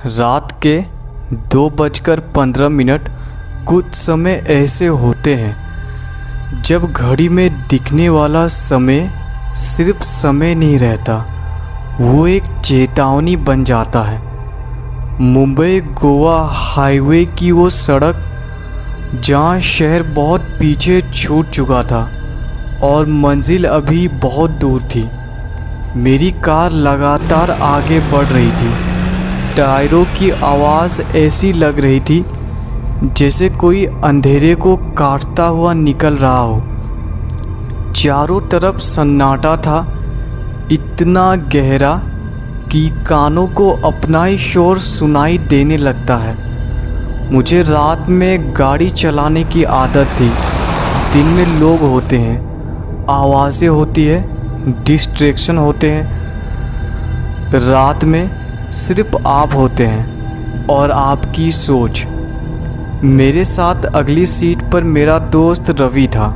रात के 2:15 कुछ समय ऐसे होते हैं जब घड़ी में दिखने वाला समय सिर्फ समय नहीं रहता, वो एक चेतावनी बन जाता है। मुंबई गोवा हाईवे की वो सड़क जहाँ शहर बहुत पीछे छूट चुका था और मंजिल अभी बहुत दूर थी। मेरी कार लगातार आगे बढ़ रही थी। टायरों की आवाज़ ऐसी लग रही थी जैसे कोई अंधेरे को काटता हुआ निकल रहा हो। चारों तरफ सन्नाटा था, इतना गहरा कि कानों को अपना ही शोर सुनाई देने लगता है। मुझे रात में गाड़ी चलाने की आदत थी। दिन में लोग होते हैं, आवाज़ें होती है, डिस्ट्रैक्शन होते हैं। रात में सिर्फ आप होते हैं और आपकी सोच। मेरे साथ अगली सीट पर मेरा दोस्त रवि था।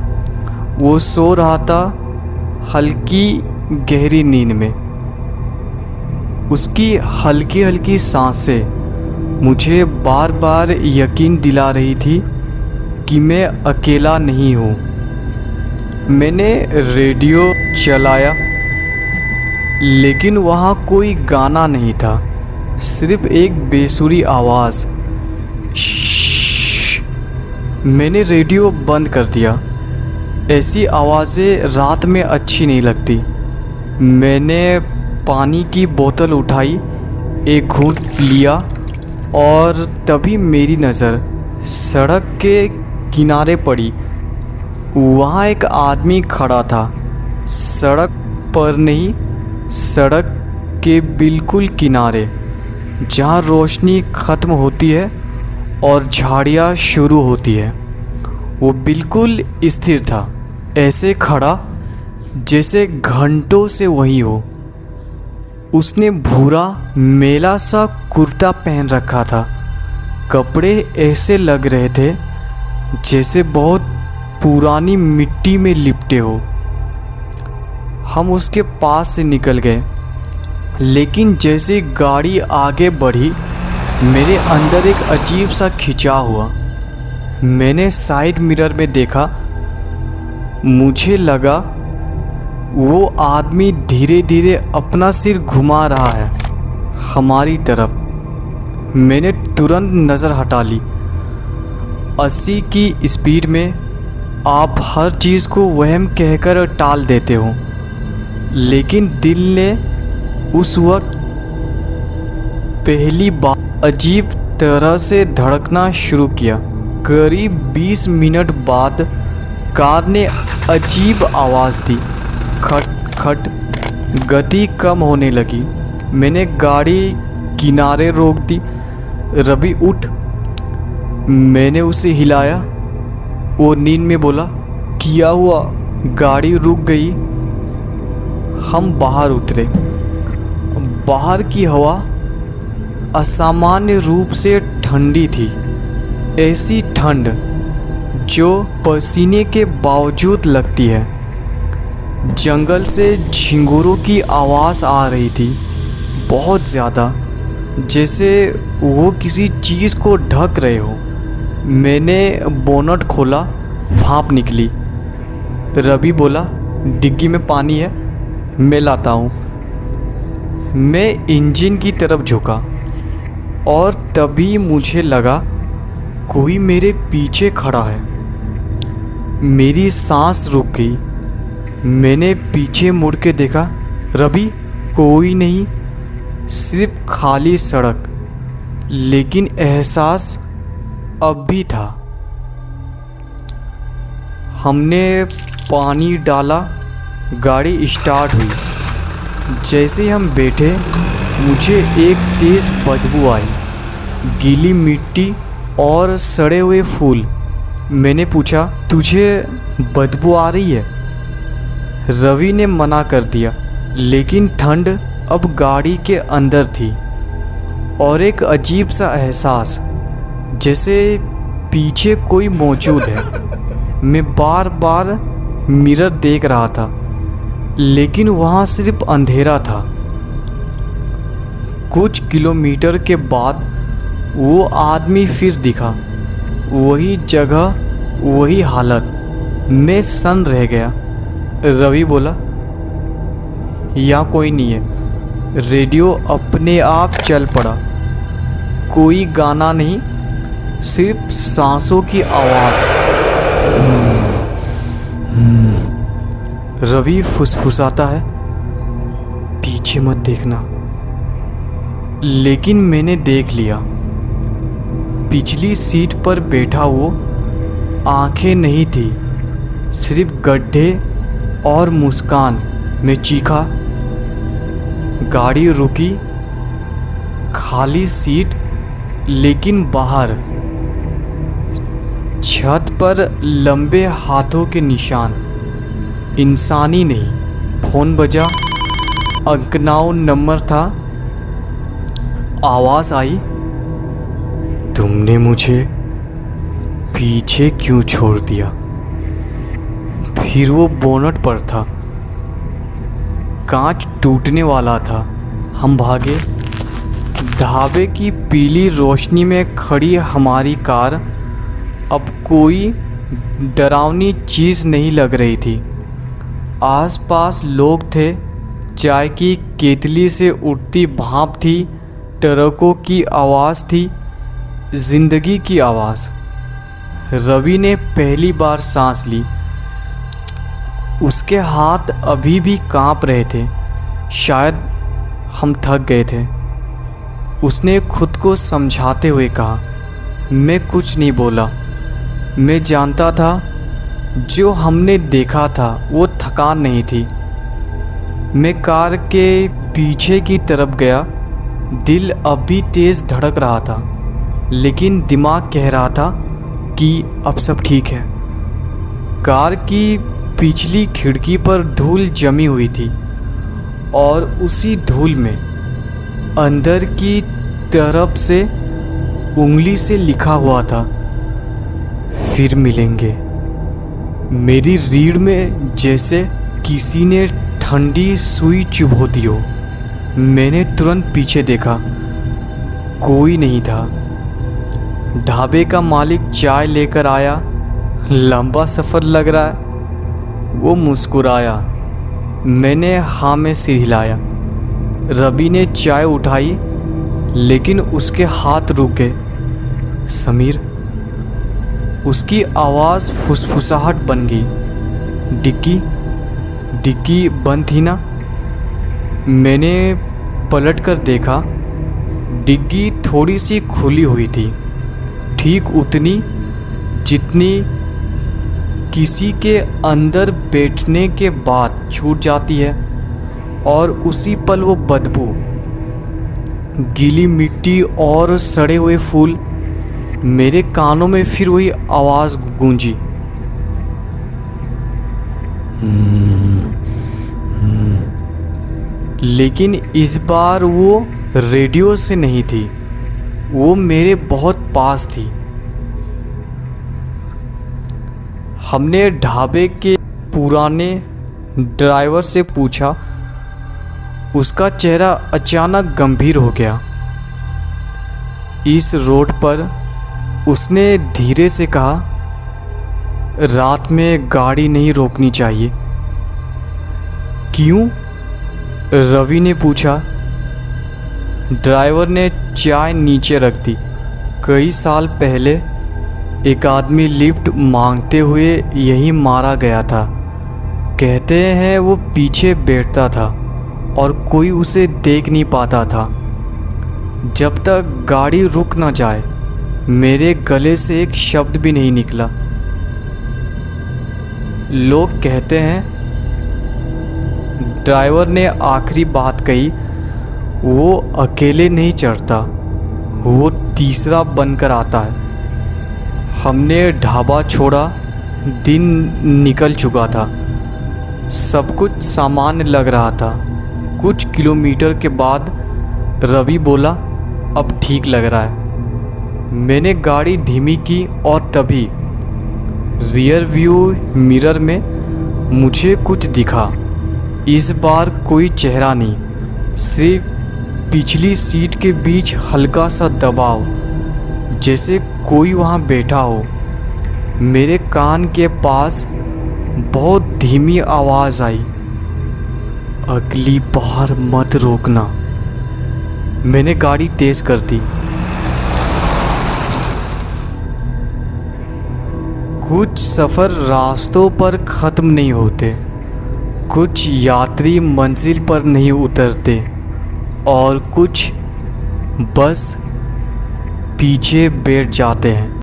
वो सो रहा था हल्की गहरी नींद में। उसकी हल्की हल्की सांसें मुझे बार बार यकीन दिला रही थी कि मैं अकेला नहीं हूँ। मैंने रेडियो चलाया लेकिन वहाँ कोई गाना नहीं था, सिर्फ एक बेसुरी आवाज़। मैंने रेडियो बंद कर दिया। ऐसी आवाज़ें रात में अच्छी नहीं लगती। मैंने पानी की बोतल उठाई, एक घूंट लिया और तभी मेरी नज़र सड़क के किनारे पड़ी। वहाँ एक आदमी खड़ा था, सड़क पर नहीं, सड़क के बिल्कुल किनारे, जहाँ रोशनी ख़त्म होती है और झाड़ियाँ शुरू होती है। वो बिल्कुल स्थिर था, ऐसे खड़ा जैसे घंटों से वहीं हो। उसने भूरा मेला सा कुर्ता पहन रखा था। कपड़े ऐसे लग रहे थे जैसे बहुत पुरानी मिट्टी में लिपटे हो। हम उसके पास से निकल गए, लेकिन जैसे गाड़ी आगे बढ़ी मेरे अंदर एक अजीब सा खिंचाव हुआ। मैंने साइड मिरर में देखा। मुझे लगा वो आदमी धीरे धीरे अपना सिर घुमा रहा है हमारी तरफ। मैंने तुरंत नज़र हटा ली। 80 की स्पीड में आप हर चीज़ को वहम कहकर टाल देते हो, लेकिन दिल ने उस वक्त पहली बार अजीब तरह से धड़कना शुरू किया। करीब 20 मिनट बाद कार ने अजीब आवाज़ दी, खट खट। गति कम होने लगी। मैंने गाड़ी किनारे रोक दी। रवि उठ। मैंने उसे हिलाया। वो नींद में बोला, क्या हुआ? गाड़ी रुक गई। हम बाहर उतरे। बाहर की हवा असामान्य रूप से ठंडी थी। ऐसी ठंड जो पसीने के बावजूद लगती है। जंगल से झिंगुरों की आवाज़ आ रही थी, बहुत ज़्यादा, जैसे वो किसी चीज़ को ढक रहे हो। मैंने बोनट खोला, भाप निकली। रवि बोला, डिग्गी में पानी है, मैं लाता हूँ। मैं इंजन की तरफ झुका और तभी मुझे लगा कोई मेरे पीछे खड़ा है। मेरी सांस रुक गई। मैंने पीछे मुड़ के देखा। रवि, कोई नहीं, सिर्फ खाली सड़क, लेकिन एहसास अब भी था। हमने पानी डाला, गाड़ी स्टार्ट हुई। जैसे हम बैठे मुझे एक तेज़ बदबू आई, गीली मिट्टी और सड़े हुए फूल। मैंने पूछा, तुझे बदबू आ रही है? रवि ने मना कर दिया, लेकिन ठंड अब गाड़ी के अंदर थी और एक अजीब सा एहसास जैसे पीछे कोई मौजूद है। मैं बार बार मिरर देख रहा था, लेकिन वहाँ सिर्फ अंधेरा था। कुछ किलोमीटर के बाद वो आदमी फिर दिखा। वही जगह, वही हालत। मैं सन्न रह गया। रवि बोला, यहाँ कोई नहीं है। रेडियो अपने आप चल पड़ा। कोई गाना नहीं, सिर्फ सांसों की आवाज़। रवि फुसफुसाता है, पीछे मत देखना। लेकिन मैंने देख लिया। पिछली सीट पर बैठा वो, आंखें नहीं थी, सिर्फ गड्ढे और मुस्कान। मैं चीखा। गाड़ी रुकी, खाली सीट, लेकिन बाहर छत पर लंबे हाथों के निशान। इंसानी नहीं। फ़ोन बजा, अंकनाउ नंबर था। आवाज़ आई, तुमने मुझे पीछे क्यों छोड़ दिया? फिर वो बोनट पर था, कांच टूटने वाला था। हम भागे। ढाबे की पीली रोशनी में खड़ी हमारी कार अब कोई डरावनी चीज़ नहीं लग रही थी। आसपास लोग थे, चाय की केतली से उठती भाप थी, ट्रकों की आवाज़ थी, जिंदगी की आवाज़। रवि ने पहली बार सांस ली। उसके हाथ अभी भी कांप रहे थे। शायद हम थक गए थे। उसने खुद को समझाते हुए कहा। मैं कुछ नहीं बोला। मैं जानता था जो हमने देखा था वो थकान नहीं थी। मैं कार के पीछे की तरफ गया। दिल अब भी तेज़ धड़क रहा था, लेकिन दिमाग कह रहा था कि अब सब ठीक है। कार की पिछली खिड़की पर धूल जमी हुई थी और उसी धूल में अंदर की तरफ से उंगली से लिखा हुआ था, फिर मिलेंगे। मेरी रीढ़ में जैसे किसी ने ठंडी सुई चुभो दी हो। मैंने तुरंत पीछे देखा, कोई नहीं था। ढाबे का मालिक चाय लेकर आया। लंबा सफ़र लग रहा है, वो मुस्कुराया। मैंने हाँ में सिर हिलाया। रवि ने चाय उठाई, लेकिन उसके हाथ रुक गए। समीर। उसकी आवाज़ फुसफुसाहट बन गई। डिक्की बंद थी ना? मैंने पलट कर देखा। डिग्गी थोड़ी सी खुली हुई थी, ठीक उतनी जितनी किसी के अंदर बैठने के बाद छूट जाती है। और उसी पल वो बदबू, गीली मिट्टी और सड़े हुए फूल। मेरे कानों में फिर वही आवाज़ गूंजी, लेकिन इस बार वो रेडियो से नहीं थी, वो मेरे बहुत पास थी। हमने ढाबे के पुराने ड्राइवर से पूछा। उसका चेहरा अचानक गंभीर हो गया। इस रोड पर, उसने धीरे से कहा, रात में गाड़ी नहीं रोकनी चाहिए। क्यों? रवि ने पूछा। ड्राइवर ने चाय नीचे रख दी। कई साल पहले एक आदमी लिफ्ट मांगते हुए यहीं मारा गया था। कहते हैं वो पीछे बैठता था और कोई उसे देख नहीं पाता था जब तक गाड़ी रुक ना जाए। मेरे गले से एक शब्द भी नहीं निकला। लोग कहते हैं, ड्राइवर ने आखिरी बात कही, वो अकेले नहीं चढ़ता, वो तीसरा बनकर आता है। हमने ढाबा छोड़ा। दिन निकल चुका था। सब कुछ सामान्य लग रहा था। कुछ किलोमीटर के बाद रवि बोला, अब ठीक लग रहा है। मैंने गाड़ी धीमी की और तभी रियर व्यू मिरर में मुझे कुछ दिखा। इस बार कोई चेहरा नहीं, सिर्फ पिछली सीट के बीच हल्का सा दबाव, जैसे कोई वहाँ बैठा हो। मेरे कान के पास बहुत धीमी आवाज़ आई, अगली बार मत रोकना। मैंने गाड़ी तेज़ कर दी। कुछ सफ़र रास्तों पर ख़त्म नहीं होते, कुछ यात्री मंजिल पर नहीं उतरते और कुछ बस पीछे बैठ जाते हैं।